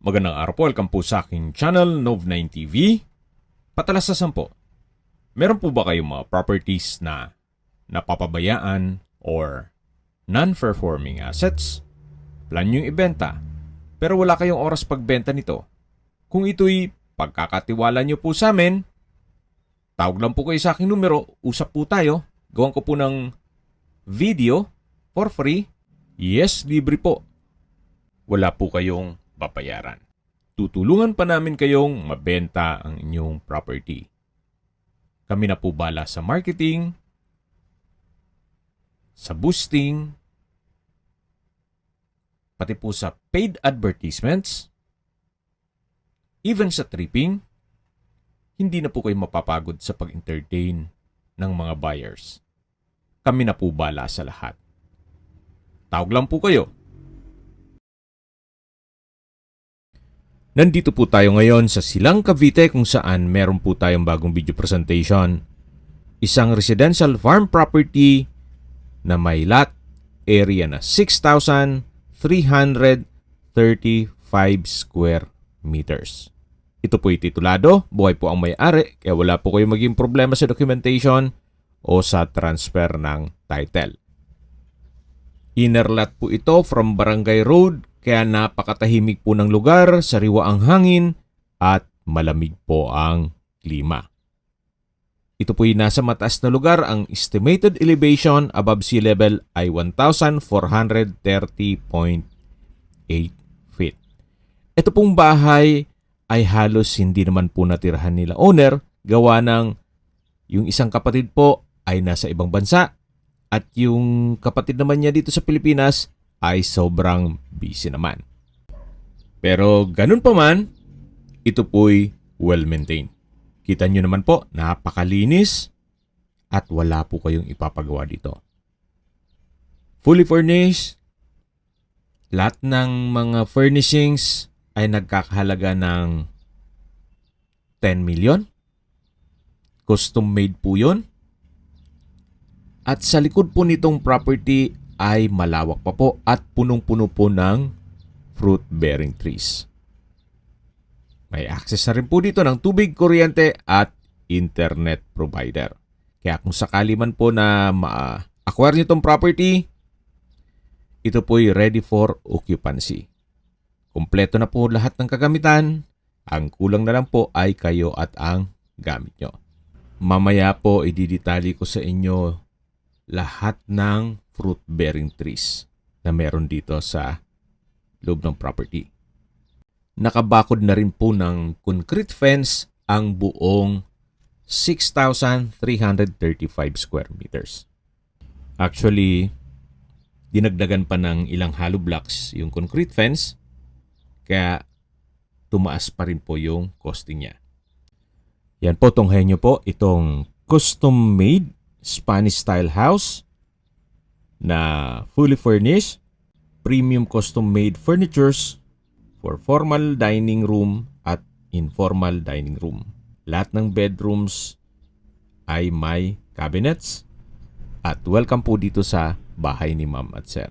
Magandang araw po, welcome po sa aking channel, Nov9 TV. Patalasasan po, meron po ba kayong mga properties na napapabayaan or non-performing assets? Plan nyo yung ibenta, pero wala kayong oras pagbenta nito. Kung ito'y pagkakatiwala nyo po sa amin, tawag lang po kayo sa aking numero, usap po tayo, gawan ko po ng video for free. Yes, libre po. Wala po kayong babayaran. Tutulungan pa namin kayong mabenta ang inyong property. Kami na po bala sa marketing, sa boosting, pati po sa paid advertisements, even sa tripping. Hindi na po kayo mapapagod sa pag-entertain ng mga buyers. Kami na po bala sa lahat. Tawag lang po kayo. Nandito po tayo ngayon sa Silang, Cavite kung saan meron po tayong bagong video presentation. Isang residential farm property na may lot area na 6,335 square meters. Ito po titulado, buhay po ang may-ari kaya wala po kayong maging problema sa documentation o sa transfer ng title. Inner lot po ito from Barangay Road kaya napakatahimik po ng lugar, sariwa ang hangin at malamig po ang klima. Ito po'y nasa mataas na lugar, ang estimated elevation above sea level ay 1,430.8 feet. Ito pong bahay ay halos hindi naman po natirhan nila owner, gawa ng yung isang kapatid po ay nasa ibang bansa at yung kapatid naman niya dito sa Pilipinas ay sobrang busy naman. Pero ganun pa man, ito po'y well-maintained. Kita nyo naman po, napakalinis at wala po kayong ipapagawa dito. Fully furnished, lahat ng mga furnishings ay nagkakahalaga ng 10 million. Custom made po yun. At sa likod po nitong property ay malawak pa po at punong-puno po ng fruit-bearing trees. May access na rin po dito ng tubig, kuryente at internet provider. Kaya kung sakali man po na ma-acquire nyo itong property, ito po'y ready for occupancy. Kompleto na po lahat ng kagamitan. Ang kulang na lang po ay kayo at ang gamit nyo. Mamaya po ididetali ko sa inyo lahat ng fruit-bearing trees na meron dito sa loob ng property. Nakabakod na rin po ng concrete fence ang buong 6,335 square meters. Actually, dinagdagan pa ng ilang hollow blocks yung concrete fence, kaya tumaas pa rin po yung costing niya. Yan po, tunghayan nyo po itong custom-made Spanish-style house na fully furnished, premium custom-made furnitures for formal dining room at informal dining room. Lahat ng bedrooms ay may cabinets at welcome po dito sa bahay ni Ma'am at Sir.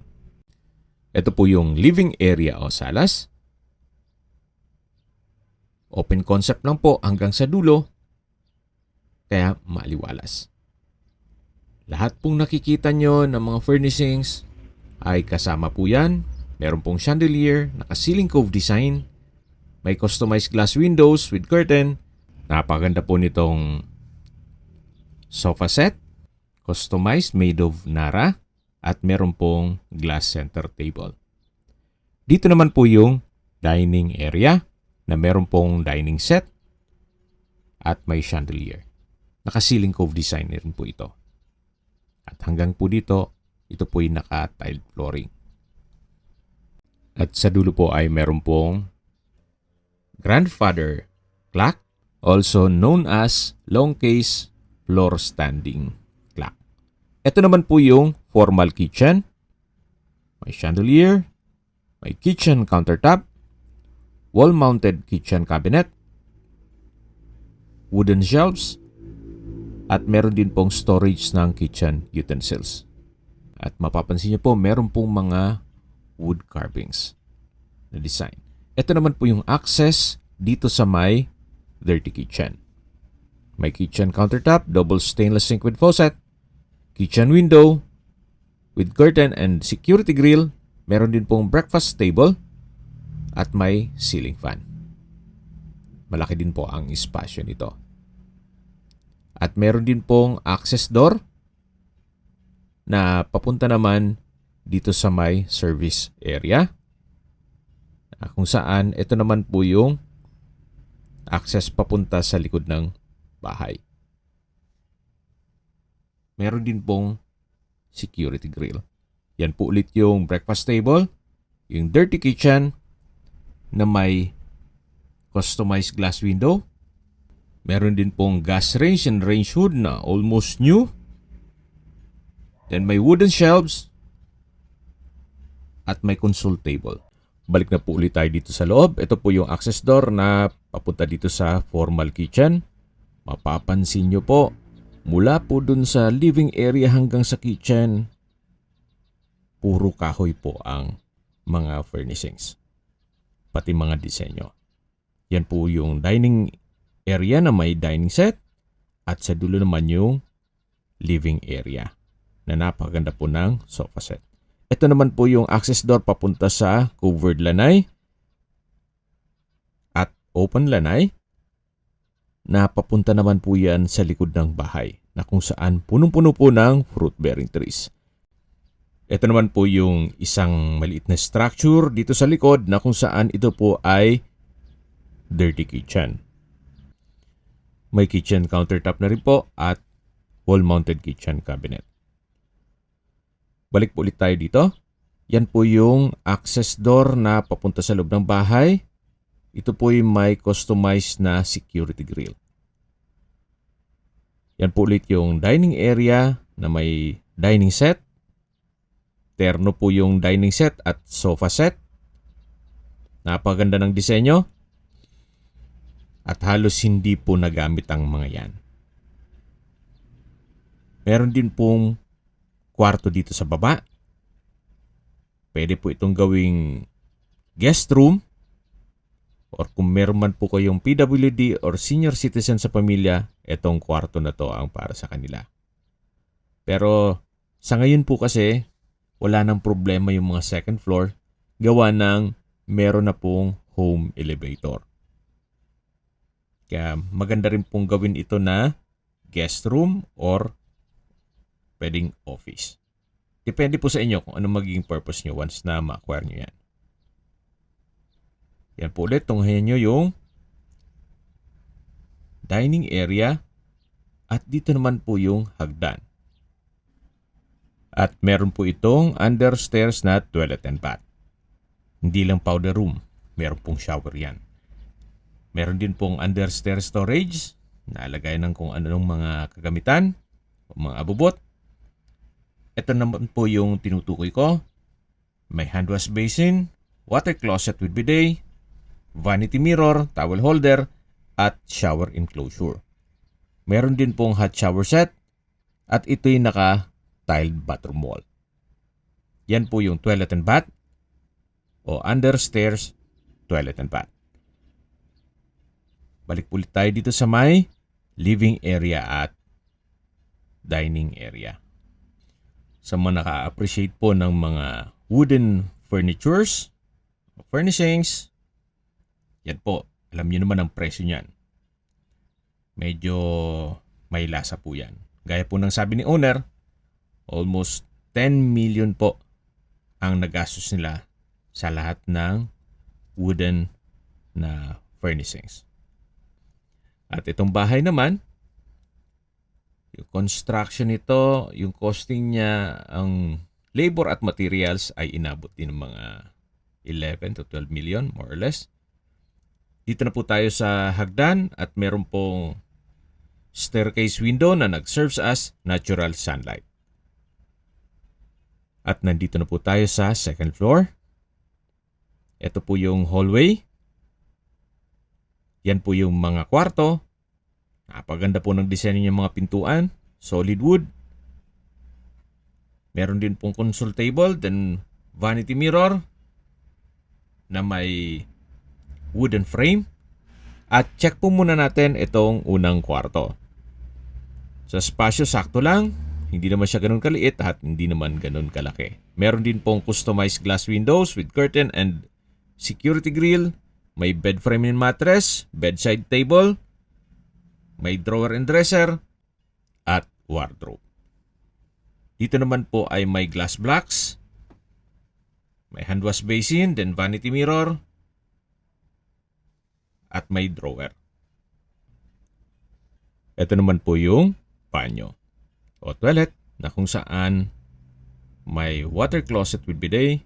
Ito po yung living area o salas. Open concept lang po hanggang sa dulo, kaya maliwalas. Lahat pong nakikita nyo ng mga furnishings ay kasama po yan. Meron pong chandelier, naka-ceiling cove design, may customized glass windows with curtain. Napakaganda po nitong sofa set, customized made of Nara, at meron pong glass center table. Dito naman po yung dining area na meron pong dining set at may chandelier. Naka-ceiling cove design rin po ito. At hanggang po dito, ito po yung naka-tiled flooring. At sa dulo po ay meron pong grandfather clock, also known as long case floor standing clock. Ito naman po yung formal kitchen. May chandelier, may kitchen countertop, wall-mounted kitchen cabinet, wooden shelves, at meron din pong storage ng kitchen utensils. At mapapansin niyo po, meron pong mga wood carvings na design. Ito naman po yung access dito sa may dirty kitchen. May kitchen countertop, double stainless sink with faucet, kitchen window with curtain and security grill. Meron din pong breakfast table at may ceiling fan. Malaki din po ang espasyo nito. At meron din pong access door na papunta naman dito sa may service area. Kung saan ito naman po yung access papunta sa likod ng bahay. Meron din pong security grill. Yan po ulit yung breakfast table, yung dirty kitchen na may customized glass window. Meron din pong gas range and range hood na almost new. Then may wooden shelves at may console table. Balik na po ulit tayo dito sa loob. Ito po yung access door na papunta dito sa formal kitchen. Mapapansin nyo po, mula po dun sa living area hanggang sa kitchen, puro kahoy po ang mga furnishings, pati mga disenyo. Yan po yung dining area na may dining set at sa dulo naman yung living area na napakaganda po ng sofa set. Ito naman po yung access door papunta sa covered lanay at open lanay na papunta naman po yan sa likod ng bahay na kung saan punong-puno po ng fruit-bearing trees. Ito naman po yung isang maliit na structure dito sa likod na kung saan ito po ay dirty kitchen. May kitchen countertop na rin po at wall-mounted kitchen cabinet. Balik po ulit tayo dito. Yan po yung access door na papunta sa loob ng bahay. Ito po yung may customized na security grill. Yan po ulit yung dining area na may dining set. Terno po yung dining set at sofa set. Napaganda ng disenyo. At halos hindi po nagamit ang mga yan. Meron din pong kwarto dito sa baba. Pwede po itong gawing guest room. Or kung meron man po kayong PWD or senior citizen sa pamilya, itong kwarto na to ang para sa kanila. Pero sa ngayon po kasi, wala nang problema yung mga second floor, gawa ng meron na pong home elevator. Kaya maganda rin pong gawin ito na guest room or pwedeng office. Depende po sa inyo kung ano magiging purpose nyo once na ma-acquire nyo yan. Yan po ulit, tunghayan nyo yung dining area at dito naman po yung hagdan. At meron po itong understairs na toilet and bath. Hindi lang powder room, meron pong shower yan. Meron din pong understairs storage, nalagay ng kung anong mga kagamitan o mga abubot. Ito naman po yung tinutukoy ko. May hand wash basin, water closet with bidet, vanity mirror, towel holder, at shower enclosure. Meron din pong hot shower set at ito'y naka-tiled bathroom wall. Yan po yung toilet and bath o understairs toilet and bath. Balik ulit tayo dito sa may living area at dining area. Sa mga naka-appreciate po ng mga wooden furnitures, furnishings, yan po, alam niyo naman ang presyo niyan. Medyo may lasa po yan. Gaya po ng sabi ni owner, almost 10 million po ang nagastos nila sa lahat ng wooden na furnishings. At itong bahay naman, yung construction nito, yung costing niya, ang labor at materials ay inabot din ng mga 11 to 12 million, more or less. Dito na po tayo sa hagdan at meron pong staircase window na nag-serves as natural sunlight. At nandito na po tayo sa second floor. Ito po yung hallway. Yan po yung mga kwarto. Napaganda po ng disenyo ng mga pintuan. Solid wood. Meron din pong console table, then vanity mirror na may wooden frame. At check po muna natin itong unang kwarto. Sa spasyo, sakto lang. Hindi naman siya ganun kaliit at hindi naman ganun kalaki. Meron din pong customized glass windows with curtain and security grill. May bed frame and mattress, bedside table, may drawer and dresser, at wardrobe. Dito naman po ay may glass blocks, may hand wash basin, then vanity mirror, at may drawer. Ito naman po yung banyo o toilet na kung saan may water closet with bidet,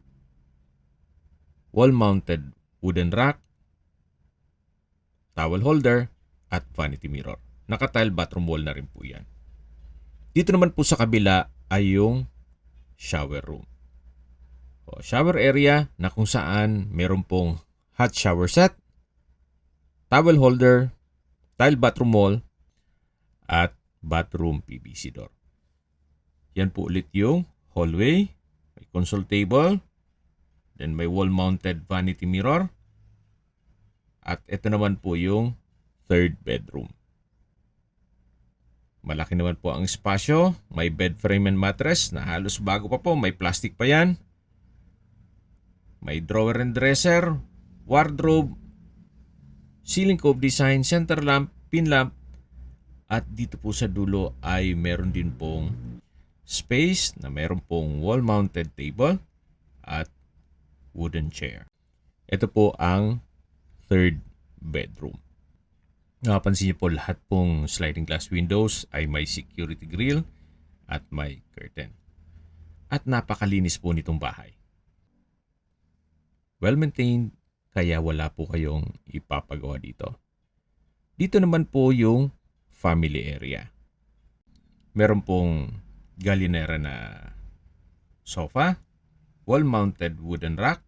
wall-mounted wooden rack, towel holder, at vanity mirror. Naka-tile bathroom wall na rin po yan. Dito naman po sa kabila ay yung shower room. O shower area na kung saan meron pong hot shower set, towel holder, tile bathroom wall, at bathroom PVC door. Yan po ulit yung hallway, may console table, then may wall-mounted vanity mirror, at ito naman po yung third bedroom. Malaki naman po ang espasyo, may bed frame and mattress na halos bago pa po, may plastic pa yan. May drawer and dresser, wardrobe, ceiling cove design, center lamp, pin lamp, at dito po sa dulo ay meron din pong space na meron pong wall-mounted table at wooden chair. Ito po ang third bedroom. Napansin niyo po lahat pong sliding glass windows ay may security grill at may curtain. At napakalinis po nitong bahay. Well-maintained, kaya wala po kayong ipapagawa dito. Dito naman po yung family area. Meron pong galinera na sofa, wall-mounted wooden rack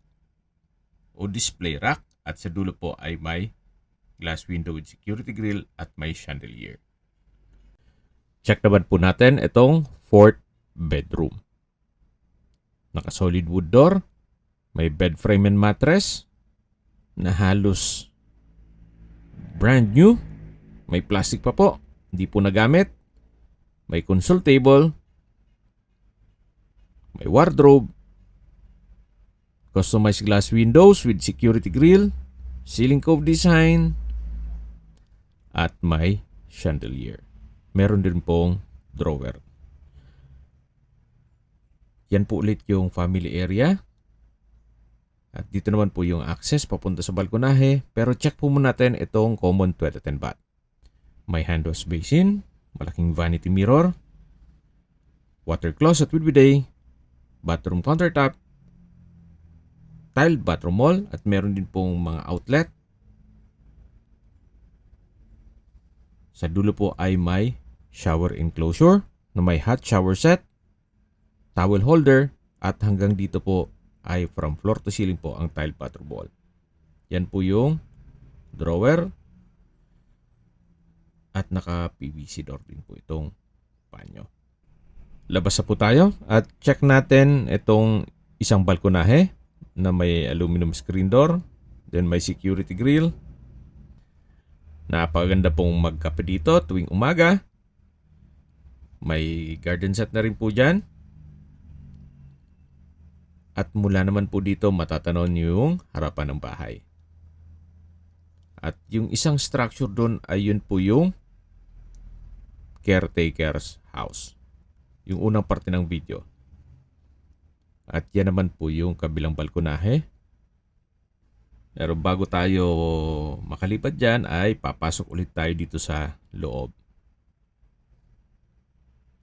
o display rack, at sa dulo po ay may glass window with security grill at may chandelier. Check naman po natin itong fourth bedroom. Naka-solid wood door, may bed frame and mattress na halos brand new, may plastic pa po, hindi po nagamit, may console table, may wardrobe, customized glass windows with security grill, ceiling cove design, at may chandelier. Meron din pong drawer. Yan po ulit yung family area. At dito naman po yung access papunta sa balkonahe. Pero check po muna natin itong common toilet and bath. May hand wash basin, malaking vanity mirror, water closet with bidet, bathroom countertop, tiled bathroom wall, at meron din pong mga outlet. Sa dulo po ay may shower enclosure na may hot shower set, towel holder, at hanggang dito po ay from floor to ceiling po ang tile bathroom wall. Yan po yung drawer at naka-PVC door din po itong banyo. Labas na po tayo at check natin itong isang balkonahe na may aluminum screen door, then may security grill. Napakaganda pong magkape dito tuwing umaga. May garden set na rin po dyan. At mula naman po dito matatanaw niyo yung harapan ng bahay. At yung isang structure doon ay yun po yung caretaker's house. Yung unang parte ng video. At yan naman po yung kabilang balkonahe. Pero bago tayo makalipat dyan ay papasok ulit tayo dito sa loob.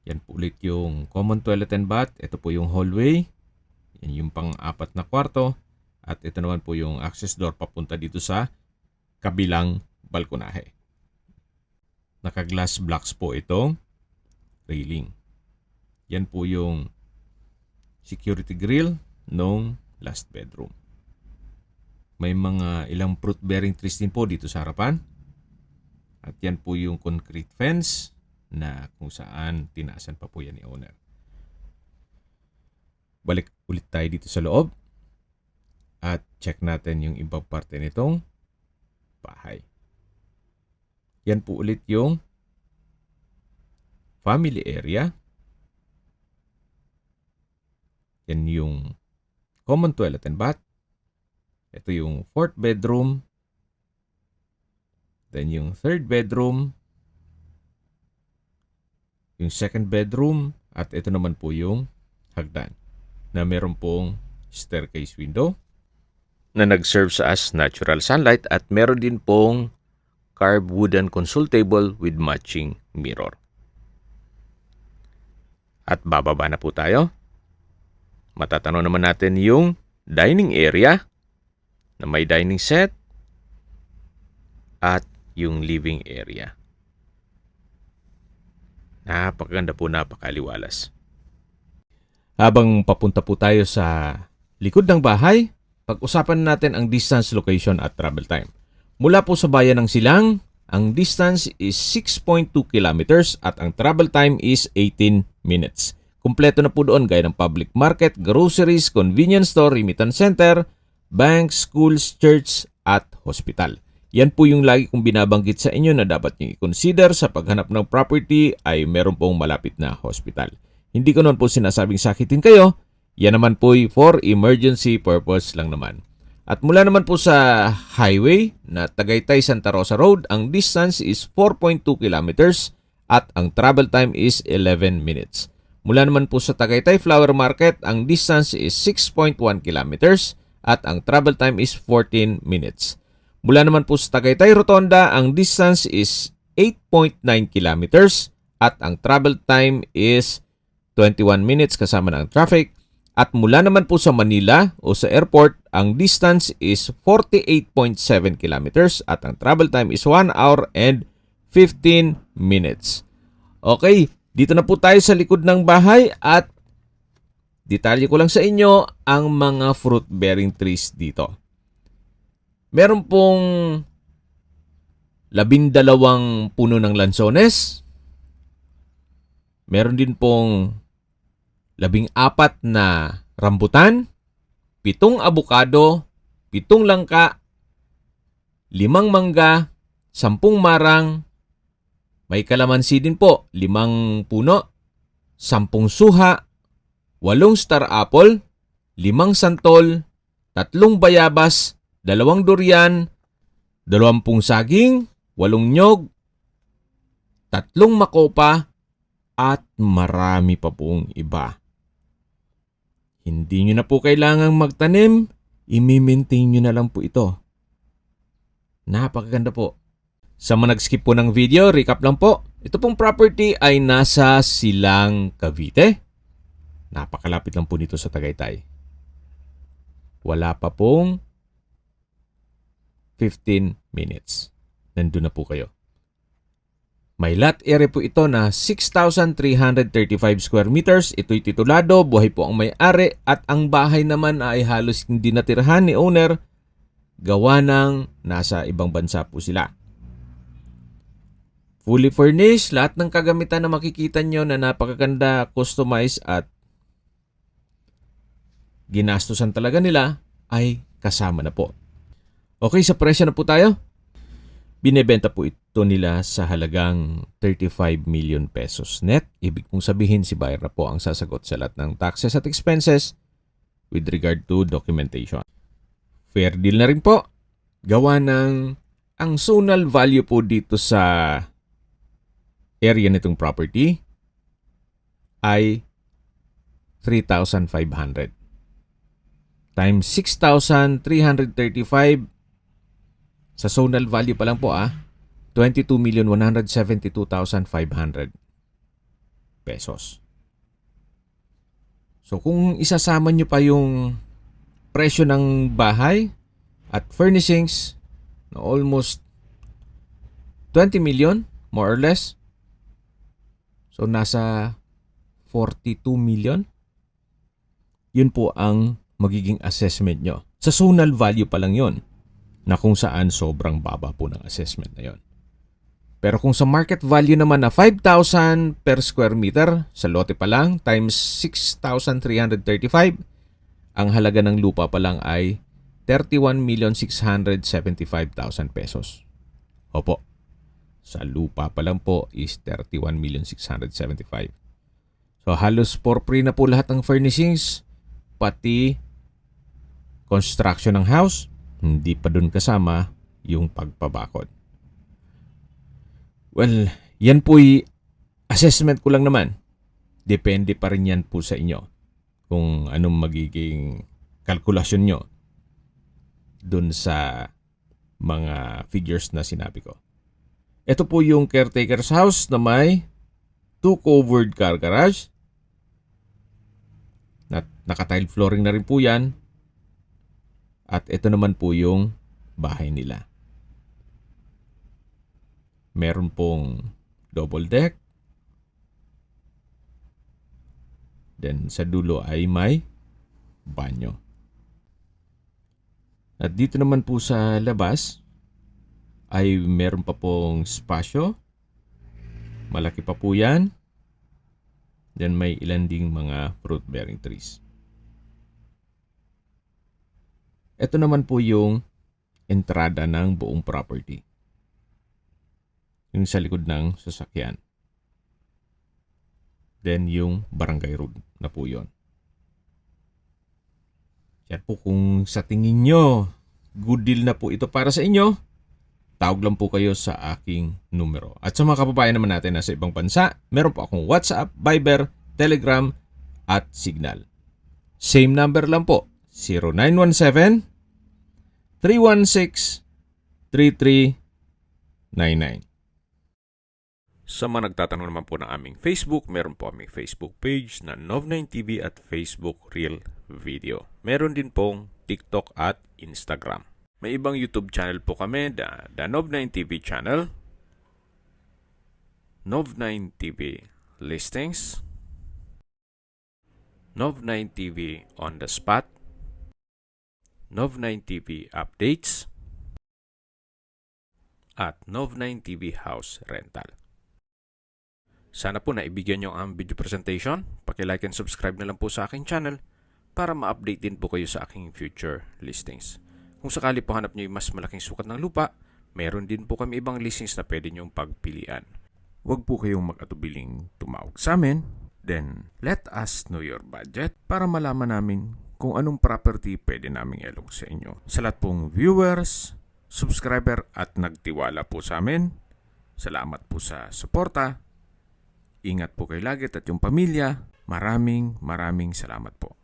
Yan po ulit yung common toilet and bath. Ito po yung hallway. Yan yung pang-apat na kwarto. At ito naman po yung access door papunta dito sa kabilang balkonahe. Naka-glass blocks po itong railing. Yan po yung security grill nung last bedroom. May mga ilang fruit-bearing trees din po dito sa harapan. At yan po yung concrete fence na kung saan tinaasan pa po yan ni owner. Balik ulit tayo dito sa loob. At check natin yung ibang parte nitong bahay. Yan po ulit yung family area. Yan yung common toilet and bath. Ito yung 4th bedroom. Then yung 3rd bedroom. Yung 2nd bedroom. At ito naman po yung hagdan na meron pong staircase window na nag-serve sa as natural sunlight at meron din pong carved wooden console table with matching mirror. At bababa na po tayo. Matatanaw naman natin yung dining area na may dining set at yung living area. Napakaganda po, napakaliwalas. Habang papunta po tayo sa likod ng bahay, pag-usapan natin ang distance, location at travel time. Mula po sa bayan ng Silang, ang distance is 6.2 kilometers at ang travel time is 18 minutes. Kumpleto na po doon gaya ng public market, groceries, convenience store, remittance center, banks, schools, church at hospital. Yan po yung lagi kong binabanggit sa inyo na dapat nyo i-consider sa paghanap ng property ay meron pong malapit na hospital. Hindi ko naman po sinasabing sakitin kayo. Yan naman po for emergency purpose lang naman. At mula naman po sa highway na Tagaytay Santa Rosa Road, ang distance is 4.2 kilometers at ang travel time is 11 minutes. Mula naman po sa Tagaytay Flower Market, ang distance is 6.1 kilometers at ang travel time is 14 minutes. Mula naman po sa Tagaytay Rotonda, ang distance is 8.9 kilometers at ang travel time is 21 minutes kasama ng traffic. At mula naman po sa Manila o sa airport, ang distance is 48.7 kilometers at ang travel time is 1 hour and 15 minutes. Okay, dito na po tayo sa likod ng bahay at detalye ko lang sa inyo ang mga fruit-bearing trees dito. Meron pong 12 puno ng lansones. Meron din pong 14 na rambutan, 7 abukado, 7 langka, 5 mangga, 10 marang, may kalamansi din po, 5 puno, 10 suha, 8 star apple, 5 santol, 3 bayabas, 2 durian, 20 saging, 8 nyog, 3 makopa, at marami pa pong iba. Hindi nyo na po kailangang magtanim, i-maintain nyo na lang po ito. Napakaganda po. Sa mga nag-skip po ng video, recap lang po. Ito pong property ay nasa Silang, Cavite. Napakalapit lang po nito sa Tagaytay. Wala pa pong 15 minutes. Nandun na po kayo. May lot area po ito na 6,335 square meters. Ito'y titulado, buhay po ang may-ari at ang bahay naman ay halos hindi natirhan ni owner. Gawa ng nasa ibang bansa po sila. Fully furnished, lahat ng kagamitan na makikita nyo na napakaganda, customized at ginastusan talaga nila ay kasama na po. Okay, sa presyo na po tayo. Binebenta po ito nila sa halagang 35 million pesos net. Ibig pong sabihin si buyer na po ang sasagot sa lahat ng taxes at expenses with regard to documentation. Fair deal na rin po. Gawa ng ang zonal value po dito sa area nitong property ay 3,500 times 6,335 sa zonal value pa lang po 22,172,500 pesos. So kung isasama nyo pa yung presyo ng bahay at furnishings na almost 20 million more or less. So nasa 42 million. Yun po ang magiging assessment nyo. Sa zonal value pa lang yun. Na kung saan sobrang baba po ng assessment na yon. Pero kung sa market value naman na 5,000 per square meter sa lote pa lang times 6,335, ang halaga ng lupa pa lang ay 31,675,000 pesos. Opo, sa lupa pa lang po is 31,675,000. So halos for free na po lahat ng furnishings, pati construction ng house, hindi pa dun kasama yung pagpabakod. Well, yan po'y assessment ko lang naman. Depende pa rin yan po sa inyo kung anong magiging kalkulasyon nyo dun sa mga figures na sinabi ko. Ito po yung caretaker's house na may 2 covered car garage. Naka-tile flooring na rin po yan. At ito naman po yung bahay nila. Meron pong double deck. Then sa dulo ay may banyo. At dito naman po sa labas ay meron pa pong spasyo. Malaki pa po yan. Then may ilan ding mga fruit-bearing trees. Ito naman po yung entrada ng buong property. Yung sa likod ng sasakyan. Then yung barangay road na po yun. Yan po, kung sa tingin nyo, good deal na po ito para sa inyo, tawag lang po kayo sa aking numero. At sa mga kababayan naman natin na sa ibang bansa, meron po akong WhatsApp, Viber, Telegram, at Signal. Same number lang po, 0917-316-3399. Sa mga nagtatanong naman po ng aming Facebook, meron po aming Facebook page na Nov9TV at Facebook Real Video. Meron din pong TikTok at Instagram. May ibang YouTube channel po kami, the Nov9TV channel, Nov9TV Listings, Nov9TV On The Spot, Nov9TV Updates, at Nov9TV House Rental. Sana po naibigyan nyo ang video presentation. Paki-like and subscribe na lang po sa aking channel para ma-update din po kayo sa aking future listings. Kung sakali po hanap nyo yung mas malaking sukat ng lupa, meron din po kami ibang listings na pwede nyong pagpilian. Huwag po kayong mag-atubiling tumawag sa amin. Then, let us know your budget para malaman namin kung anong property pwede naming ilog sa inyo. Sa lahat pong viewers, subscriber at nagtiwala po sa amin, salamat po sa suporta. Ingat po kayo lagi at yung pamilya. Maraming salamat po.